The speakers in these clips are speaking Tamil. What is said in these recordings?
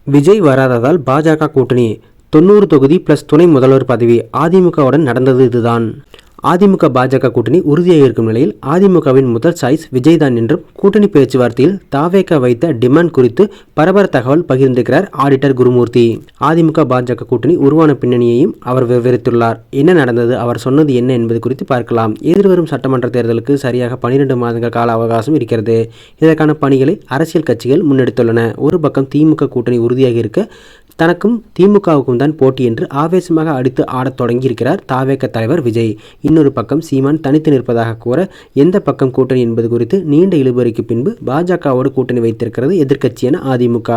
விஜய் வராததால் பாஜக கூட்டணி 90 தொகுதி பிளஸ் துணை முதல்வர் பதவி அதிமுகவுடன் நடந்தது இதுதான். அதிமுக பாஜக கூட்டணி உறுதியாக இருக்கும் நிலையில் அதிமுகவின் முதல் சாய்ஸ் விஜய் தான் என்றும் கூட்டணி பேச்சுவார்த்தையில் தாவேக வைத்த டிமாண்ட் குறித்து பரபர தகவல் பகிர்ந்திருக்கிறார் ஆடிட்டர் குருமூர்த்தி. அதிமுக பாஜக கூட்டணி உருவான பின்னணியையும் அவர் விவரித்துள்ளார். என்ன நடந்தது, அவர் சொன்னது என்ன என்பது குறித்து பார்க்கலாம். எதிர்வரும் சட்டமன்ற தேர்தலுக்கு சரியாக 12 மாதங்கள் கால அவகாசம் இருக்கிறது. இதற்கான பணிகளை அரசியல் கட்சிகள் முன்னெடுத்துள்ளன. ஒரு பக்கம் திமுக கூட்டணி உறுதியாக இருக்க தனக்கும் திமுகவுக்கும் தான் போட்டி என்று ஆவேசமாக அடித்து ஆடத் தொடங்கியிருக்கிறார் தாவேக தலைவர் விஜய். இன்னொரு பக்கம் சீமான் தனித்து நிற்பதாக கூற எந்த பக்கம் கூட்டணி என்பது குறித்து நீண்ட இழுபறிக்கு பின்பு பாஜகவோடு கூட்டணி வைத்திருக்கிறது எதிர்க்கட்சியான அதிமுக.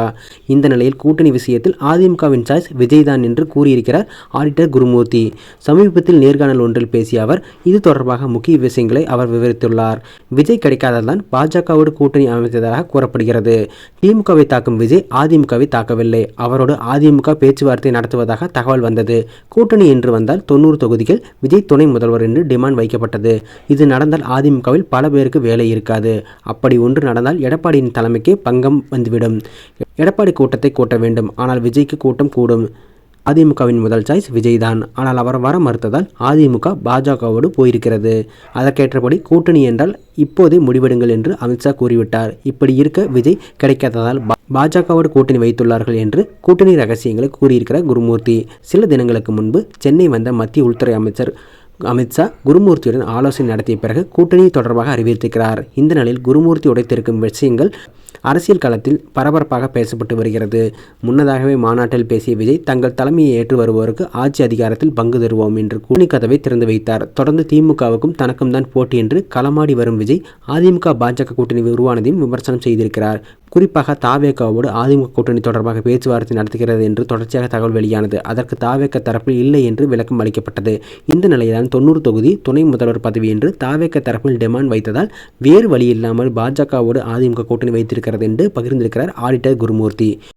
இந்த நிலையில் கூட்டணி விஷயத்தில் அதிமுகவின் சாய்ஸ் விஜய் தான் என்று கூறியிருக்கிறார் ஆடிட்டர் குருமூர்த்தி. சமீபத்தில் நேர்காணல் ஒன்றில் பேசிய அவர் இது தொடர்பாக முக்கிய விஷயங்களை அவர் விவரித்துள்ளார். விஜய் கிடைக்காததான் பாஜகவோடு கூட்டணி அமைத்ததாக கூறப்படுகிறது. திமுகவை தாக்கும் விஜய் அதிமுகவை தாக்கவில்லை. அவரோடு அதிமுக பேச்சுவார்த்தை நடத்துவதாக தகவல் வந்தது. கூட்டணி என்று வந்தால் 90 தொகுதிகள் விஜய் துணை முதல்வர் என்று டிமாண்ட் வைக்கப்பட்டது. இது நடந்தால் அதிமுகவில் பல பேருக்கு வேலை இருக்காது. அப்படி ஒன்று நடந்தால் எடப்பாடியின் தலைமைக்கே பங்கம் வந்துவிடும். எடப்பாடி கூட்டத்தை கூட்ட வேண்டும், ஆனால் விஜய்க்கு கூட்டம் கூடும். அதிமுகவின் முதல் சாய்ஸ் விஜய் தான். ஆனால் அவர் வர மறுத்ததால் அதிமுக பாஜகவோடு போயிருக்கிறது. அதற்கேற்றபடி கூட்டணி என்றால் இப்போதே முடிவெடுங்கள் என்று அமித்ஷா கூறிவிட்டார். இப்படி இருக்க விஜய் கிடைக்காததால் பாஜகவோடு கூட்டணி வைத்துள்ளார்கள் என்று கூட்டணி ரகசியங்களை கூறியிருக்கிறார் குருமூர்த்தி. சில தினங்களுக்கு முன்பு சென்னை வந்த மத்திய உள்துறை அமைச்சர் அமித்ஷா குருமூர்த்தியுடன் ஆலோசனை நடத்திய பிறகு கூட்டணி தொடர்பாக அறிவித்திருக்கிறார். இந்த நிலையில் குருமூர்த்தி உடைத்திருக்கும் விஷயங்கள் அரசியல் களத்தில் பரபரப்பாக பேசப்பட்டு வருகிறது. முன்னதாகவே மாநாட்டில் பேசிய விஜய் தங்கள் தலைமையை ஏற்று வருவோருக்கு ஆட்சி அதிகாரத்தில் பங்கு தருவோம் என்று கூட்டணி கதவை திறந்து வைத்தார். தொடர்ந்து திமுகவுக்கும் தனக்கும் தான் போட்டி என்று களமாடி வரும் விஜய் அதிமுக பாஜக கூட்டணி உருவானதையும் விமர்சனம் செய்திருக்கிறார். குறிப்பாக தாவேகாவோடு அதிமுக கூட்டணி தொடர்பாக பேச்சுவார்த்தை நடத்துகிறது என்று தொடர்ச்சியாக தகவல் வெளியானது. அதற்கு தாவேக தரப்பில் இல்லை என்று விளக்கம் அளிக்கப்பட்டது. இந்த நிலையில்தான் 90 தொகுதி துணை முதல்வர் பதவி என்று தாவேக தரப்பில் டிமாண்ட் வைத்ததால் வேறு வழி இல்லாமல் பாஜகவோடு அதிமுக கூட்டணி வைத்திருக்கிறது என்று பகிர்ந்திருக்கிறார் ஆடிட்டர் குருமூர்த்தி.